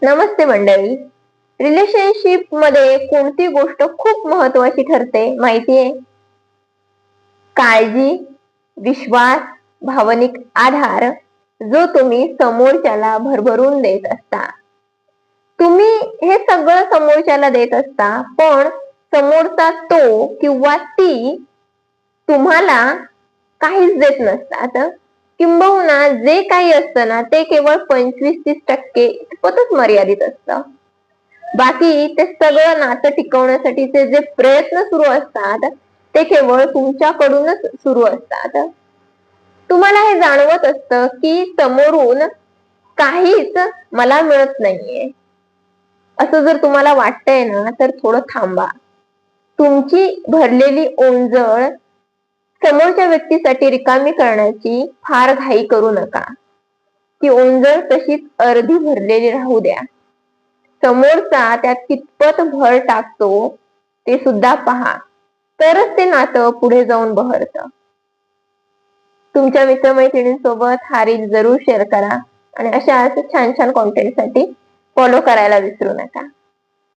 नमस्ते मंडळी. रिलेशनशिप मध्ये कोणती गोष्ट खूप महत्वाची ठरते माहितीये? काळजी, विश्वास, भावनिक आधार जो तुम्ही समोरच्याला भरभरून देत असता. तुम्ही हे सगळं समोरच्याला देत असता, पण समोरचा तो किंवा ती तुम्हाला काहीच देत नसतात. किंबहुना जे काही असतं ना ते केवळ 25-30% इतपतच मर्यादित असतं. बाकी ते सगळं नातं टिकवण्यासाठीचे जे प्रयत्न सुरू असतात ते केवळ तुमच्याकडूनच सुरू असतात. तुम्हाला हे जाणवत असतं की समोरून काहीच मला मिळत नाहीये. असं जर तुम्हाला वाटतंय ना तर थोडं थांबा. तुमची भरलेली ओंजळ समोरच्या व्यक्तीसाठी रिकामी करण्याची फार घाई करू नका. ती ओंजळ तशीच अर्धी भरलेली राहू द्या. समोरचा त्यात कितपत भर टाकतो ते सुद्धा पहा, तरच ते नातं पुढे जाऊन बहरतं. तुमच्या मित्रमैत्रिणींसोबत हा रील जरूर शेअर करा आणि अशाच छान छान कॉन्टेंटसाठी फॉलो करायला विसरू नका.